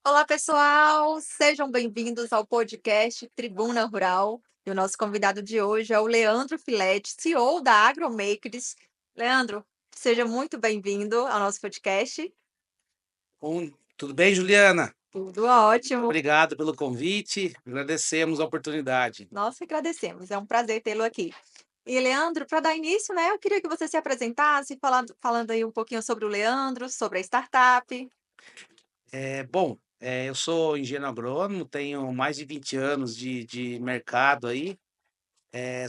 Olá, pessoal! Sejam bem-vindos ao podcast Tribuna Rural. E o nosso convidado de hoje é o Leandro Filetti, CEO da Agromakers. Leandro, seja muito bem-vindo ao nosso podcast. Tudo bem, Juliana? Tudo ótimo. Obrigado pelo convite, agradecemos a oportunidade. Nós que agradecemos, é um prazer tê-lo aqui. E, Leandro, para dar início, né, eu queria que você se apresentasse, falando aí um pouquinho sobre o Leandro, sobre a startup. Eu sou engenheiro agrônomo, tenho mais de 20 anos de mercado aí,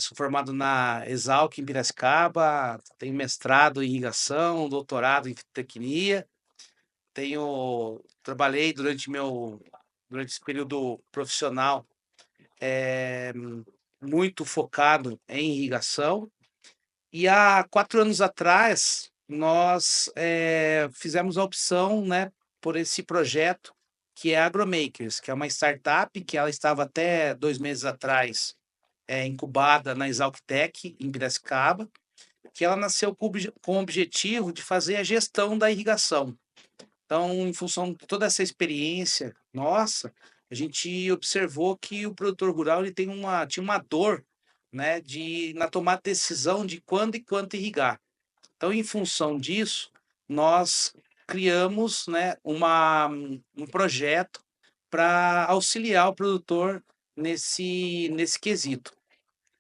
sou formado na Exalc em Piracicaba, tenho mestrado em irrigação, doutorado em fitotecnia, trabalhei durante esse período profissional, eh, muito focado em irrigação. E há 4 anos atrás, nós, fizemos a opção, né, por esse projeto, que é a Agromakers, que é uma startup que ela estava até 2 meses atrás, incubada na Exalctec, em Piracicaba, que ela nasceu com o objetivo de fazer a gestão da irrigação. Então, em função de toda essa experiência nossa, a gente observou que o produtor rural ele tinha uma dor, né, na tomada de decisão de quando e quanto irrigar. Então, em função disso, nós criamos, né, um projeto para auxiliar o produtor nesse quesito.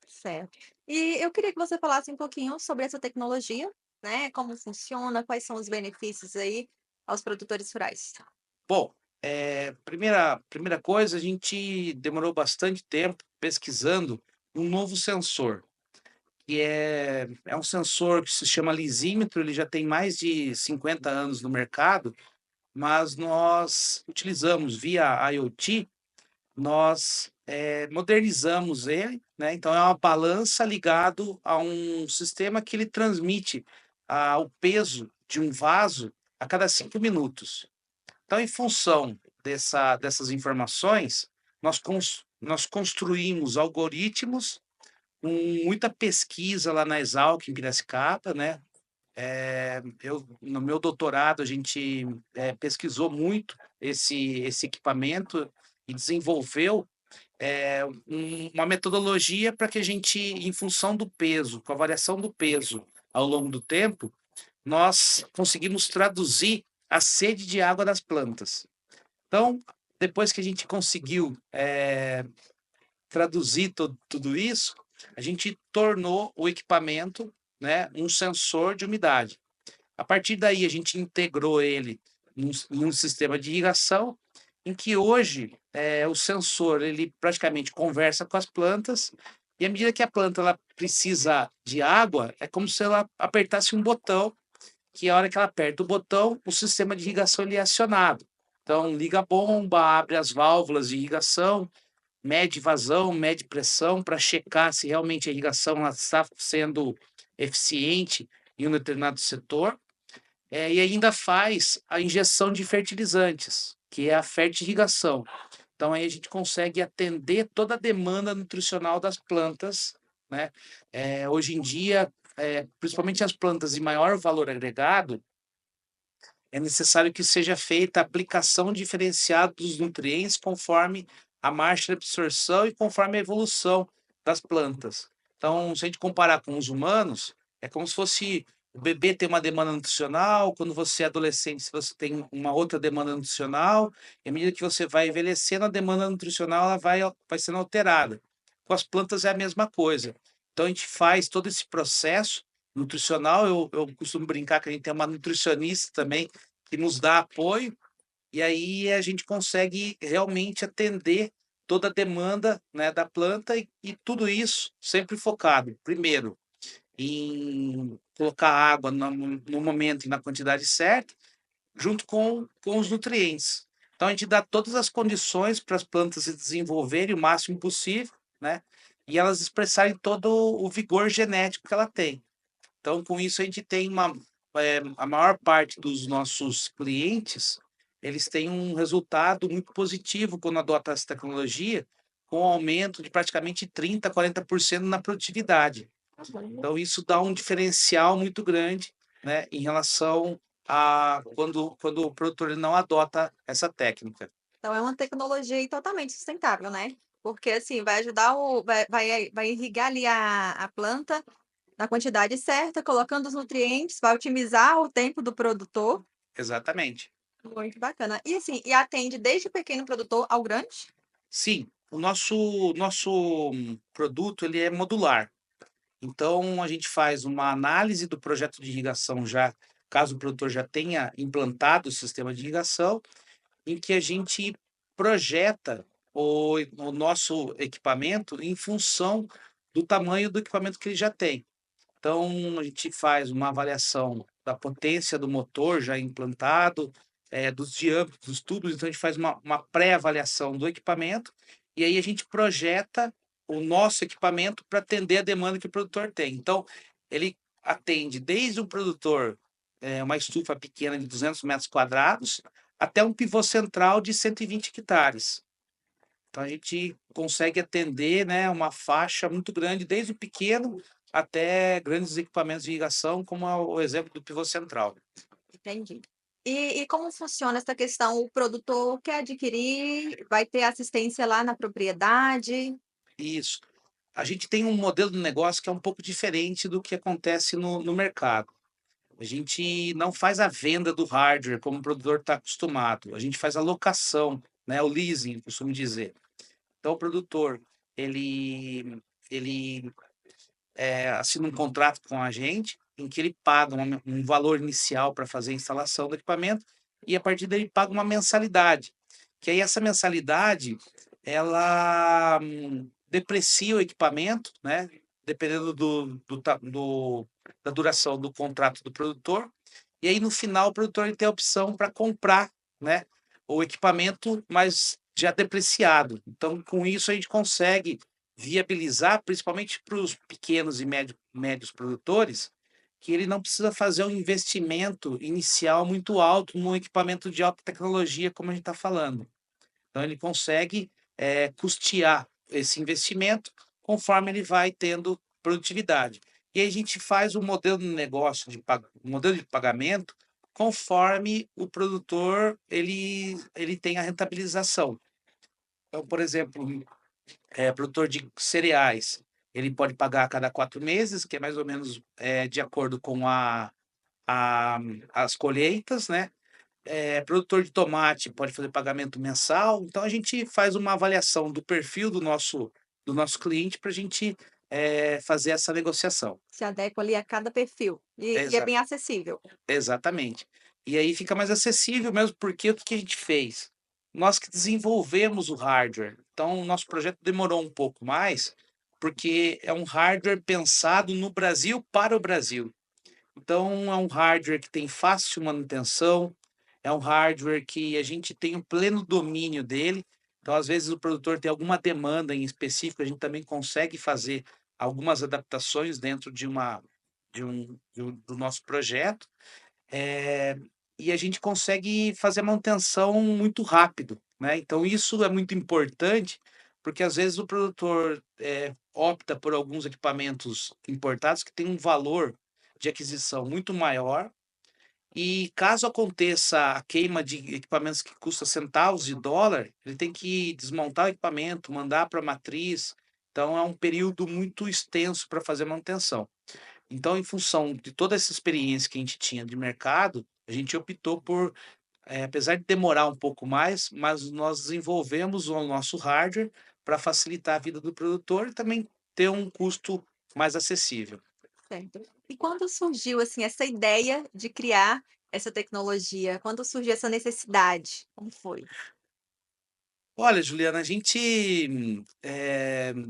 Certo. E eu queria que você falasse um pouquinho sobre essa tecnologia, né? Como funciona, quais são os benefícios aí aos produtores rurais. Bom, primeira coisa, a gente demorou bastante tempo pesquisando um novo sensor, que é um sensor que se chama lisímetro, ele já tem mais de 50 anos no mercado, mas nós utilizamos via IoT, nós, modernizamos ele, né, então é uma balança ligado a um sistema que ele transmite, o peso de um vaso a cada 5 minutos. Então, em função dessas informações, nós construímos algoritmos com muita pesquisa lá na Exalc, em Piracicaba, né? No meu doutorado, a gente pesquisou muito esse equipamento e desenvolveu uma metodologia para que a gente, em função do peso, com a variação do peso ao longo do tempo, nós conseguimos traduzir a sede de água das plantas. Então, depois que a gente conseguiu traduzir tudo isso, a gente tornou o equipamento, né, um sensor de umidade. A partir daí, a gente integrou ele em um sistema de irrigação, em que hoje o sensor ele praticamente conversa com as plantas, e à medida que a planta ela precisa de água, é como se ela apertasse um botão, que a hora que ela aperta o botão, o sistema de irrigação ele é acionado. Então, liga a bomba, abre as válvulas de irrigação, mede vazão, mede pressão para checar se realmente a irrigação ela está sendo eficiente em um determinado setor, e ainda faz a injeção de fertilizantes, que é a fertirrigação. Então, aí a gente consegue atender toda a demanda nutricional das plantas, né? Hoje em dia, principalmente as plantas de maior valor agregado, é necessário que seja feita a aplicação diferenciada dos nutrientes conforme a marcha de absorção e conforme a evolução das plantas. Então, se a gente comparar com os humanos, é como se fosse o bebê tem uma demanda nutricional, quando você é adolescente, você tem uma outra demanda nutricional, e à medida que você vai envelhecendo, a demanda nutricional ela vai sendo alterada. Com as plantas é a mesma coisa. Então, a gente faz todo esse processo nutricional. Eu costumo brincar que a gente tem uma nutricionista também que nos dá apoio, e aí a gente consegue realmente atender toda a demanda, né, da planta, e tudo isso sempre focado, primeiro, em colocar água no momento e na quantidade certa, junto com os nutrientes. Então a gente dá todas as condições para as plantas se desenvolverem o máximo possível, né, e elas expressarem todo o vigor genético que ela tem. Então, com isso, a gente tem a maior parte dos nossos clientes, eles têm um resultado muito positivo quando adotam essa tecnologia, com um aumento de praticamente 30, 40% na produtividade. Então isso dá um diferencial muito grande, né, em relação a quando o produtor ele não adota essa técnica. Então é uma tecnologia aí totalmente sustentável, né? Porque assim, vai ajudar vai irrigar ali a planta na quantidade certa, colocando os nutrientes, vai otimizar o tempo do produtor. Exatamente. Muito bacana. E assim, e atende desde o pequeno produtor ao grande? Sim, o nosso produto ele é modular. Então a gente faz uma análise do projeto de irrigação já, caso o produtor já tenha implantado o sistema de irrigação, em que a gente projeta o nosso equipamento em função do tamanho do equipamento que ele já tem. Então, a gente faz uma avaliação da potência do motor já implantado, dos diâmetros dos tubos, então a gente faz uma pré-avaliação do equipamento, e aí a gente projeta o nosso equipamento para atender a demanda que o produtor tem. Então, ele atende desde um produtor, uma estufa pequena de 200 metros quadrados, até um pivô central de 120 hectares. Então a gente consegue atender, né, uma faixa muito grande, desde o pequeno até grandes equipamentos de irrigação, como é o exemplo do pivô central. Entendi. E como funciona essa questão? O produtor quer adquirir, vai ter assistência lá na propriedade? Isso. A gente tem um modelo de negócio que é um pouco diferente do que acontece no mercado. A gente não faz a venda do hardware como o produtor está acostumado. A gente faz a locação, né, o leasing, eu costumo dizer. Então o produtor, ele assina um contrato com a gente, em que ele paga um valor inicial para fazer a instalação do equipamento e a partir daí ele paga uma mensalidade, que aí essa mensalidade ela deprecia o equipamento, né? Dependendo da duração do contrato do produtor. E aí no final o produtor ele tem a opção para comprar, né, o equipamento, mas já depreciado. Então com isso a gente consegue viabilizar, principalmente para os pequenos e médios produtores, que ele não precisa fazer um investimento inicial muito alto num equipamento de alta tecnologia, como a gente está falando. Então, ele consegue custear esse investimento conforme ele vai tendo produtividade. E aí a gente faz o modelo de negócio, o modelo de pagamento, conforme o produtor ele tem a rentabilização. Então, por exemplo, produtor de cereais, ele pode pagar a cada 4 meses, que é mais ou menos de acordo com a, as colheitas, né? Produtor de tomate pode fazer pagamento mensal. Então, a gente faz uma avaliação do perfil do nosso cliente para a gente fazer essa negociação. Se adequa ali a cada perfil. E é Exa bem acessível. exatamente. E aí fica mais acessível mesmo, porque o que que a gente fez? Nós que desenvolvemos o hardware. Então, o nosso projeto demorou um pouco mais, porque é um hardware pensado no Brasil para o Brasil. Então, é um hardware que tem fácil manutenção, é um hardware que a gente tem o pleno domínio dele. Então, às vezes, o produtor tem alguma demanda em específico, a gente também consegue fazer algumas adaptações dentro do nosso projeto. Eh, e a gente consegue fazer a manutenção muito rápido, né. Então isso é muito importante, porque às vezes o produtor, opta por alguns equipamentos importados que têm um valor de aquisição muito maior, e caso aconteça a queima de equipamentos que custa centavos de dólar, ele tem que desmontar o equipamento, mandar para a matriz, então é um período muito extenso para fazer a manutenção. Então, em função de toda essa experiência que a gente tinha de mercado, a gente optou por, apesar de demorar um pouco mais, mas nós desenvolvemos o nosso hardware para facilitar a vida do produtor e também ter um custo mais acessível. Certo. E quando surgiu, assim, essa ideia de criar essa tecnologia? Quando surgiu essa necessidade? Como foi? Olha, Juliana, a gente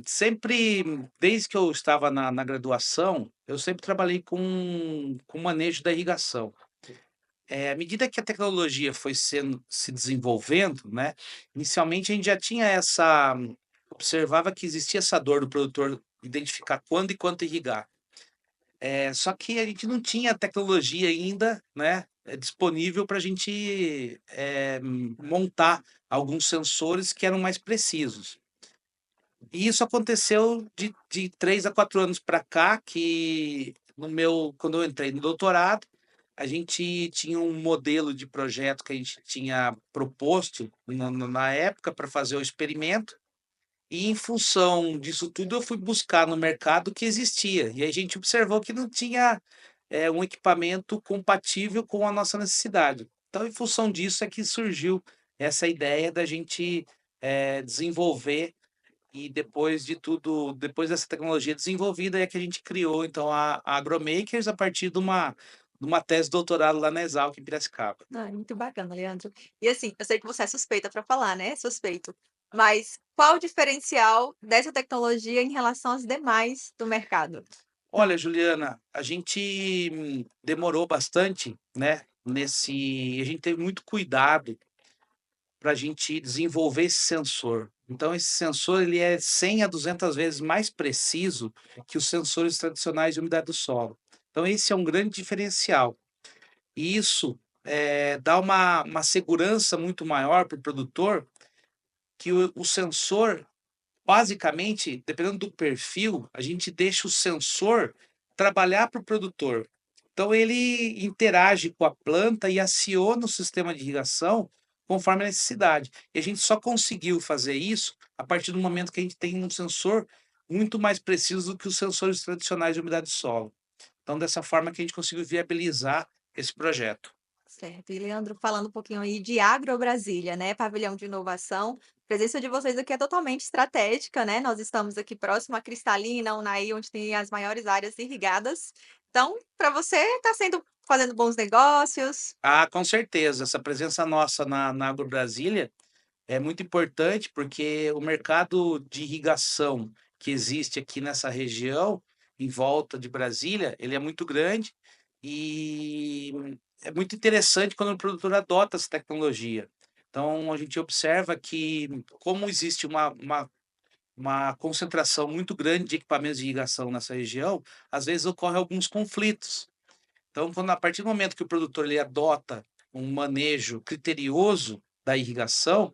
sempre, desde que eu estava na graduação, eu sempre trabalhei com manejo da irrigação. À medida que a tecnologia foi se desenvolvendo, né, inicialmente a gente já tinha observava que existia essa dor do produtor identificar quando e quanto irrigar. Só que a gente não tinha tecnologia ainda, né, disponível para a gente montar alguns sensores que eram mais precisos. E isso aconteceu de 3 a 4 anos para cá, que quando eu entrei no doutorado, a gente tinha um modelo de projeto que a gente tinha proposto na época para fazer o experimento, e em função disso tudo eu fui buscar no mercado o que existia, e aí a gente observou que não tinha, um equipamento compatível com a nossa necessidade. Então, em função disso é que surgiu essa ideia da gente, desenvolver e depois dessa tecnologia desenvolvida, é que a gente criou então a Agromakers a partir de uma tese de doutorado lá na Exalc em Piracicaba. Ai, muito bacana, Leandro. E assim, eu sei que você é suspeita para falar, né, suspeito, mas qual o diferencial dessa tecnologia em relação às demais do mercado? Olha, Juliana, a gente demorou bastante, né, a gente teve muito cuidado para a gente desenvolver esse sensor. Então esse sensor ele é 100 a 200 vezes mais preciso que os sensores tradicionais de umidade do solo. Então esse é um grande diferencial. E isso, dá uma segurança muito maior para o produtor, que o sensor, basicamente, dependendo do perfil, a gente deixa o sensor trabalhar para o produtor. Então ele interage com a planta e aciona o sistema de irrigação conforme a necessidade. E a gente só conseguiu fazer isso a partir do momento que a gente tem um sensor muito mais preciso do que os sensores tradicionais de umidade do solo. Então dessa forma que a gente conseguiu viabilizar esse projeto. Certo. E Leandro, falando um pouquinho aí de Agrobrasília, né, pavilhão de inovação, a presença de vocês aqui é totalmente estratégica, né, nós estamos aqui próximo à Cristalina, Unai, onde tem as maiores áreas irrigadas. Então, para você está sendo fazendo bons negócios. Ah, com certeza. Essa presença nossa na Agrobrasília é muito importante, porque o mercado de irrigação que existe aqui nessa região, em volta de Brasília, ele é muito grande e é muito interessante quando o produtor adota essa tecnologia. Então, a gente observa que, como existe uma concentração muito grande de equipamentos de irrigação nessa região, às vezes ocorrem alguns conflitos. Então, a partir do momento que o produtor ele adota um manejo criterioso da irrigação,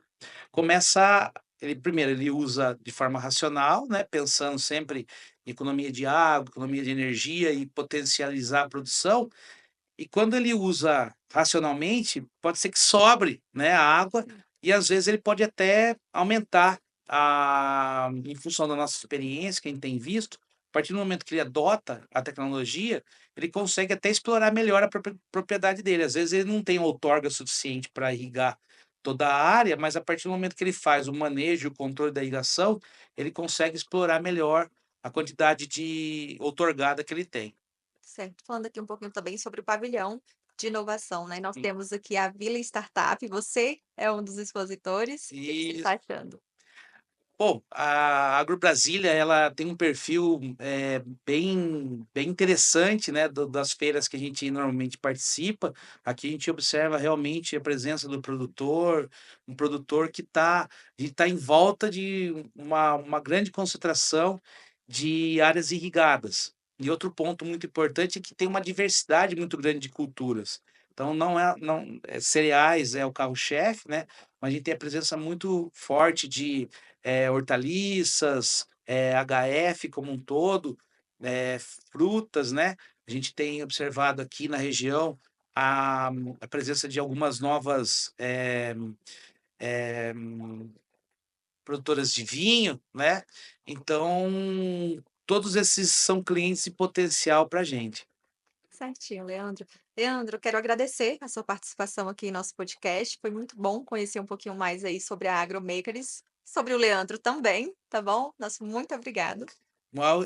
ele usa de forma racional, né, pensando sempre em economia de água, economia de energia e potencializar a produção, e quando ele usa racionalmente, pode ser que sobre, né, a água, e às vezes ele pode até aumentar em função da nossa experiência, que a gente tem visto, a partir do momento que ele adota a tecnologia, ele consegue até explorar melhor a propriedade dele. Às vezes ele não tem outorga suficiente para irrigar toda a área, mas a partir do momento que ele faz o manejo, o controle da irrigação, ele consegue explorar melhor a quantidade de outorgada que ele tem. Certo. Falando aqui um pouquinho também sobre o pavilhão de inovação, né, nós temos aqui a Vila Startup, você é um dos expositores. O que que você E está achando? Bom, a Agrobrasília, ela tem um perfil, bem interessante, né, das feiras que a gente normalmente participa. Aqui a gente observa realmente a presença do produtor, um produtor que está em volta de uma grande concentração de áreas irrigadas. E outro ponto muito importante é que tem uma diversidade muito grande de culturas. Então cereais é o carro-chefe, né, mas a gente tem a presença muito forte de hortaliças, HF como um todo, frutas, né. A gente tem observado aqui na região a a presença de algumas novas, produtoras de vinho, né. Então, todos esses são clientes em potencial para a gente. Certinho, Leandro. Leandro, quero agradecer a sua participação aqui em nosso podcast. Foi muito bom conhecer um pouquinho mais aí sobre a Agromakers, sobre o Leandro também, tá bom? Nosso muito obrigado.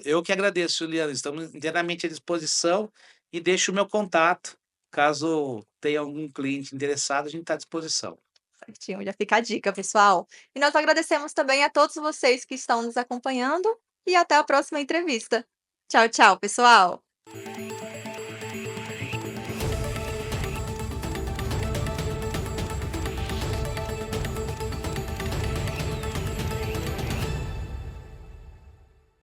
Eu que agradeço, Juliana, estamos inteiramente à disposição e deixo o meu contato, caso tenha algum cliente interessado, a gente está à disposição. Certinho, já fica a dica, pessoal. E nós agradecemos também a todos vocês que estão nos acompanhando e até a próxima entrevista. Tchau, tchau, pessoal.